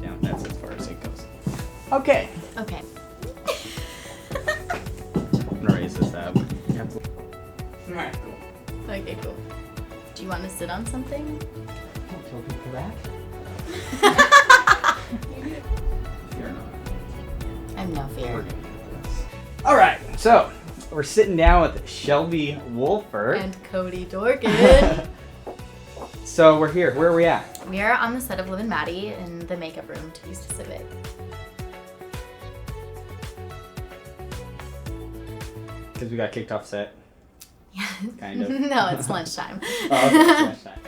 down. That's as far as it goes. Okay. Okay. I'm gonna raise this up. Alright, cool. Okay, cool. Do you want to sit on something? Don't tell people that. Fear not. I have no We're fear. gonna get this. Alright, so we're sitting down with Shelby Wulfert. And Cody Dorgan. So we're here. Where are we at? We are on the set of Liv and Maddie in the makeup room, to be specific. Because we got kicked off set. Yeah. Kind of. No, it's lunchtime. Oh, okay. It's lunchtime.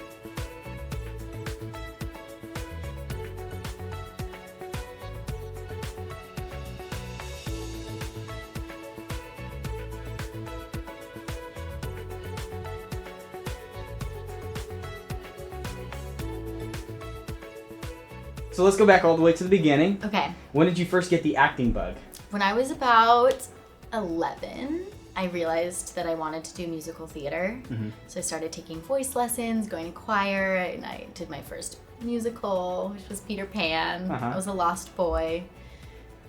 So let's go back all the way to the beginning. Okay. When did you first get the acting bug? When I was about 11, I realized that I wanted to do musical theater. Mm-hmm. So I started taking voice lessons, going to choir, and I did my first musical, which was Peter Pan. Uh-huh. I was a lost boy.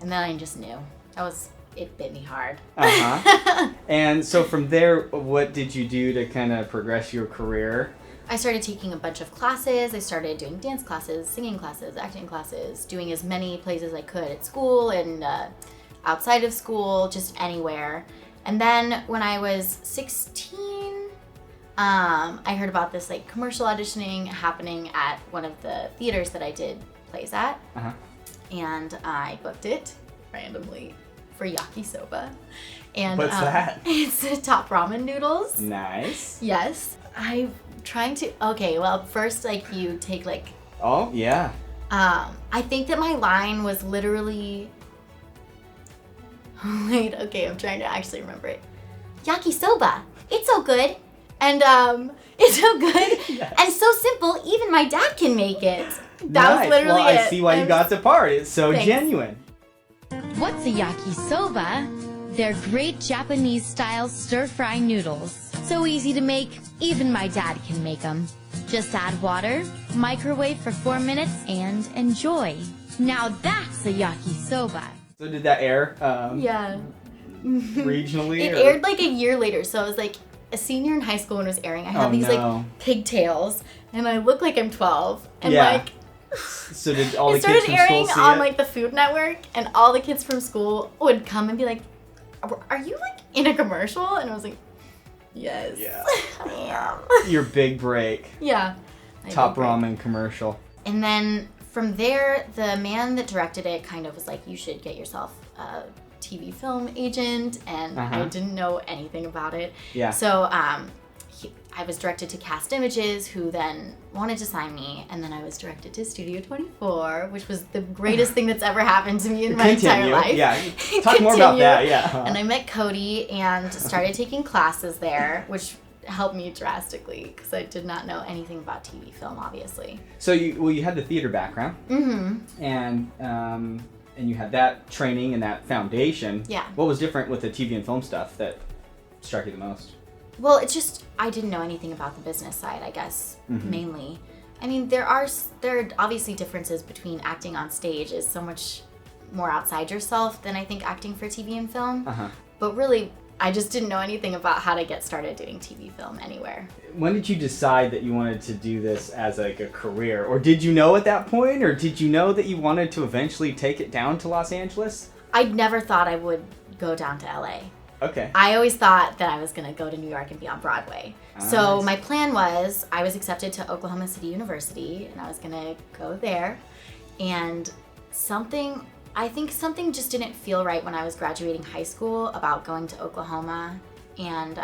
And then I just knew. It bit me hard. Uh-huh. And so from there, what did you do to kind of progress your career? I started taking a bunch of classes. I started doing dance classes, singing classes, acting classes, doing as many plays as I could at school and outside of school, just anywhere. And then when I was 16, I heard about this like commercial auditioning happening at one of the theaters that I did plays at. Uh-huh. And I booked it randomly for yakisoba. And What's that? It's the top ramen noodles. Nice. Yes. I'm trying to, okay, well, first, like, you take, like, Oh, yeah. I think that my line was literally, wait, okay, I'm trying to actually remember it. Yakisoba, it's so good. And, it's so good. Yes. And so simple, even my dad can make it. That Nice. was literally well, it. I see why you got the part. It's so Thanks. genuine. What's a yakisoba? They're great Japanese-style stir-fry noodles. So easy to make, even my dad can make them. Just add water, microwave for 4 minutes, and enjoy. Now that's a yakisoba. So did that air Yeah. regionally? It or? aired like a year later, so I was like a senior in high school when it was airing. I had Oh, these no. like pigtails, and I look like I'm 12. And Yeah. like, So did all the it kids started from airing school see on it? like the Food Network, and all the kids from school would come and be like, "Are you like in a commercial?" And I was like, "Yes, Yeah. I am." Your big break. Yeah. I Top did great. ramen commercial. And then from there, the man that directed it kind of was like, "You should get yourself a TV film agent," and Uh-huh. I didn't know anything about it. Yeah. So I was directed to Cast Images, who then wanted to sign me, and then I was directed to Studio 24, which was the greatest thing that's ever happened to me in my entire life. Yeah. Talk more about that. Yeah. And I met Cody and started taking classes there, which helped me drastically because I did not know anything about TV film, obviously. So you had the theater background. Mm-hmm. And you had that training and that foundation. Yeah. What was different with the TV and film stuff that struck you the most? Well, it's just, I didn't know anything about the business side, I guess, mainly. I mean, there are obviously differences between acting on stage is so much more outside yourself than I think acting for TV and film. Uh-huh. But really, I just didn't know anything about how to get started doing TV film anywhere. When did you decide that you wanted to do this as like a career? Or did you know at that point? Or did you know that you wanted to eventually take it down to Los Angeles? I'd never thought I would go down to LA. Okay. I always thought that I was going to go to New York and be on Broadway. So Nice. my plan was I was accepted to Oklahoma City University, and I was going to go there. And I think something just didn't feel right when I was graduating high school about going to Oklahoma. And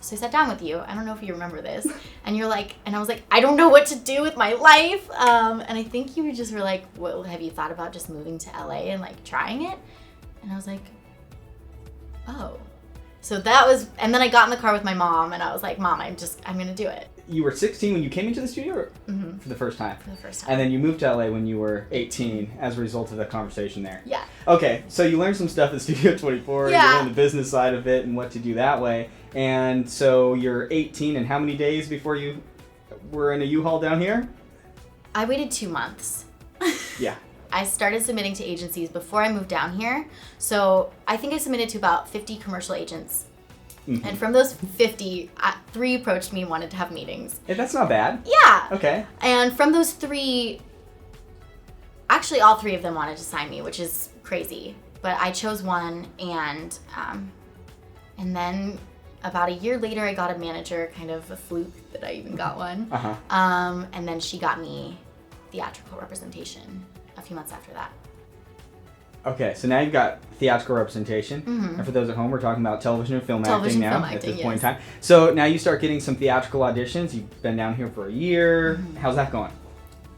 so I sat down with you. I don't know if you remember this. And you're like, and I was like, I don't know what to do with my life. And I think you just were like, well, have you thought about just moving to LA and like trying it? And I was like, oh. So that was, and then I got in the car with my mom and I was like, Mom, I'm going to do it. You were 16 when you came into the studio or for the first time? For the first time. And then you moved to LA when you were 18 as a result of the conversation there. Yeah. Okay, so you learned some stuff at Studio 24. Yeah. You learned the business side of it and what to do that way. And so you're 18 and how many days before you were in a U-Haul down here? I waited 2 months. Yeah. I started submitting to agencies before I moved down here. So I think I submitted to about 50 commercial agents. Mm-hmm. And from those 50, 3 approached me and wanted to have meetings. Hey, that's not bad. Yeah. Okay. And from those 3, actually all 3 of them wanted to sign me, which is crazy. But I chose one, and then about a year later, I got a manager, kind of a fluke that I even got one. Uh-huh. And then she got me theatrical representation a few months after that. Okay, so now you've got theatrical representation. Mm-hmm. And for those at home, we're talking about television and film acting now at this point in time. So now you start getting some theatrical auditions. You've been down here for a year. Mm-hmm. How's that going?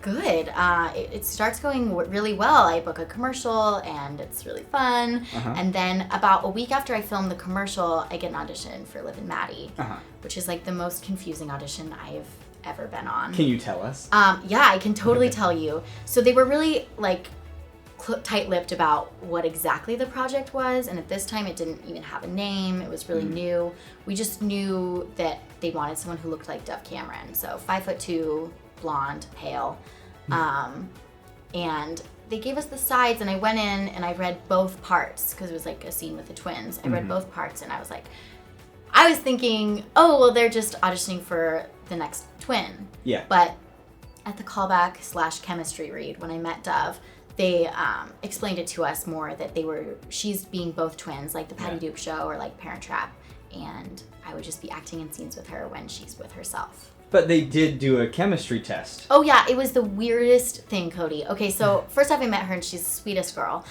Good. It starts going really well. I book a commercial and it's really fun. Uh-huh. And then about a week after I film the commercial, I get an audition for Liv and Maddie, which is like the most confusing audition I've ever been on. Can you tell us? Yeah, I can totally tell you. So they were really like tight-lipped about what exactly the project was, and at this time it didn't even have a name. It was really new. We just knew that they wanted someone who looked like Dove Cameron, so 5'2", blonde, pale. And they gave us the sides, and I went in and I read both parts because it was like a scene with the twins. I read both parts, and I was thinking, oh, well, they're just auditioning for the next twin. Yeah. But at the callback / chemistry read, when I met Dove, they explained it to us more that she's being both twins, like the Patty Duke Show or like Parent Trap, and I would just be acting in scenes with her when she's with herself. But they did do a chemistry test. Oh yeah, it was the weirdest thing, Cody. Okay, so first off I met her and she's the sweetest girl.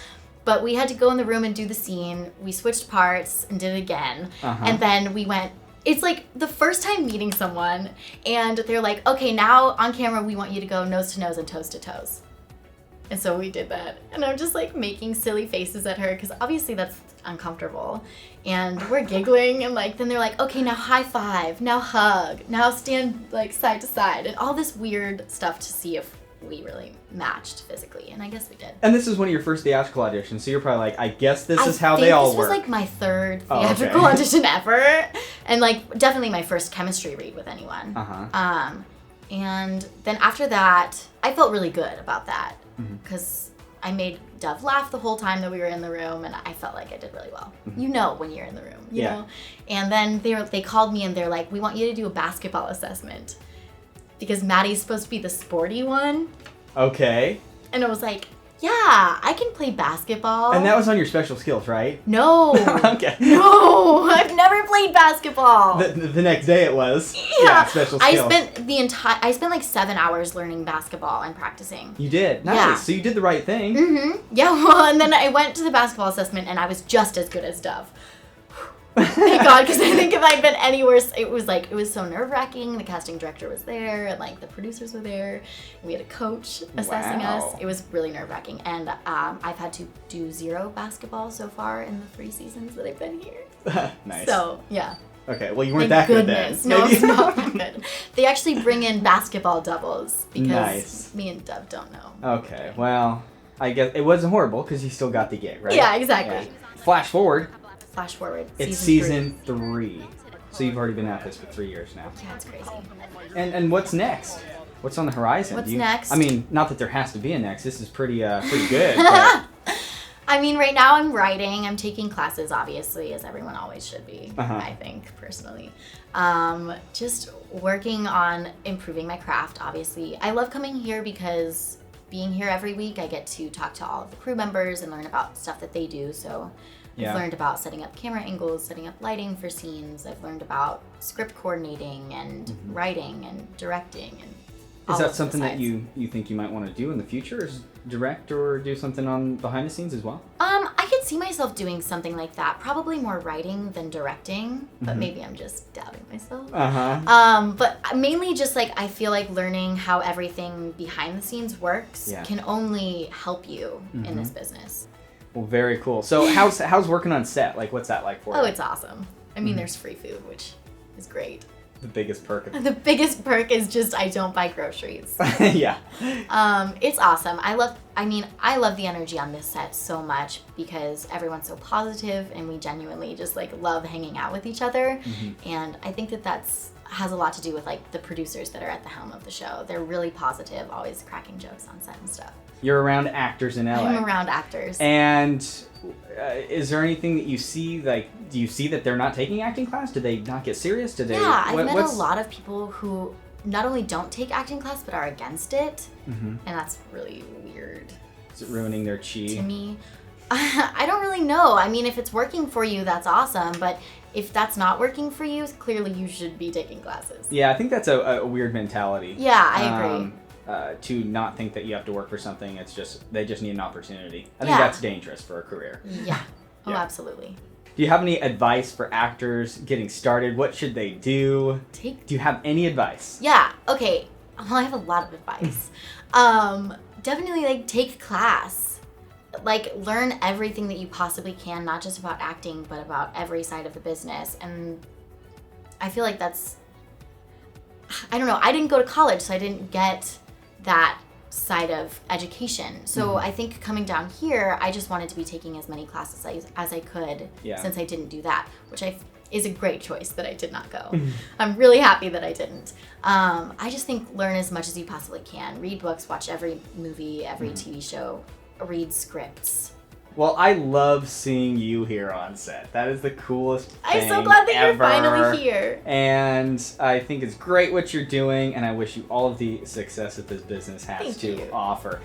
But we had to go in the room and do the scene. We switched parts and did it again. Uh-huh. And then we went, it's like the first time meeting someone and they're like, okay, now on camera we want you to go nose to nose and toes to toes. And so we did that. And I'm just like making silly faces at her because obviously that's uncomfortable. And we're giggling and like then they're like, okay, now high five, now hug, now stand like side to side, and all this weird stuff to see if we really matched physically. And I guess we did. And this is one of your first theatrical auditions, so you're probably like, I guess this is how they all work. This was like my 3rd theatrical audition ever. And like definitely my first chemistry read with anyone. Uh-huh. And then after that, I felt really good about that because I made Dove laugh the whole time that we were in the room, and I felt like I did really well. Mm-hmm. You know when you're in the room, you know? And then they called me and they're like, we want you to do a basketball assessment because Maddie's supposed to be the sporty one. Okay. And I was like, yeah, I can play basketball. And that was on your special skills, right? No. Okay. No, I've never played basketball. The next day it was. Yeah, special skills. I spent like 7 hours learning basketball and practicing. You did? Nice. Yeah. So you did the right thing. Mm-hmm. Yeah, well, and then I went to the basketball assessment and I was just as good as Dove. Thank God, because I think if I'd been any worse, it was so nerve-wracking. The casting director was there, and like the producers were there, and we had a coach assessing us. It was really nerve-wracking, and I've had to do 0 basketball so far in the 3 seasons that I've been here. Nice. So yeah. Okay, well you weren't that good then. No, it's not that good. They actually bring in basketball doubles because me and Dove don't know. Okay, well I guess it wasn't horrible because you still got the gig, right? Yeah, exactly. Yeah. Flash forward. It's season 3. So you've already been at this for 3 years now. Yeah, it's crazy. And what's next? What's on the horizon? What's next? I mean, not that there has to be a next. This is pretty good. But... I mean, right now I'm writing. I'm taking classes, obviously, as everyone always should be, I think, personally. Just working on improving my craft, obviously. I love coming here because being here every week, I get to talk to all of the crew members and learn about stuff that they do, so... I've learned about setting up camera angles, setting up lighting for scenes. I've learned about script coordinating and writing and directing. And is that something that you think you might want to do in the future? Is direct or do something on behind the scenes as well? I could see myself doing something like that. Probably more writing than directing, but maybe I'm just doubting myself. But mainly just like I feel like learning how everything behind the scenes works can only help you in this business. Well, very cool. So how's working on set? Like, what's that like for you? Oh, it's awesome. I mean, there's free food, which is great. The biggest perk. The biggest perk is just I don't buy groceries. Yeah. It's awesome. I love the energy on this set so much because everyone's so positive and we genuinely just like love hanging out with each other. And I think that that's has a lot to do with like the producers that are at the helm of the show. They're really positive, always cracking jokes on set and stuff. You're around actors in LA. I'm around actors. And is there anything that you see, like, do you see that they're not taking acting class? Do they not get serious? Do they? Yeah, I've met a lot of people who not only don't take acting class, but are against it. And that's really weird. Is it ruining their chi? To me, I don't really know. I mean, if it's working for you, that's awesome. But if that's not working for you, clearly you should be taking classes. Yeah, I think that's a weird mentality. Yeah, I agree. To not think that you have to work for something, it's just they just need an opportunity. I think that's dangerous for a career. Yeah. Oh, absolutely. Do you have any advice for actors getting started? What should they do? Do you have any advice? Yeah. Okay. Well, I have a lot of advice. Definitely, like, take class. Like, learn everything that you possibly can, not just about acting, but about every side of the business. And I feel like that's, I don't know, I didn't go to college, so I didn't get that side of education. So I think coming down here, I just wanted to be taking as many classes as I could since I didn't do that, which is a great choice that I did not go. I'm really happy that I didn't. I just think learn as much as you possibly can. Read books, watch every movie, every TV show, read scripts. Well, I love seeing you here on set. That is the coolest thing I'm so glad that ever. you're finally here. And I think it's great what you're doing, and I wish you all of the success that this business has to offer.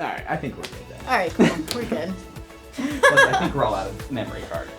All right, I think we're good then. All right, cool. We're good. I think we're all out of memory card.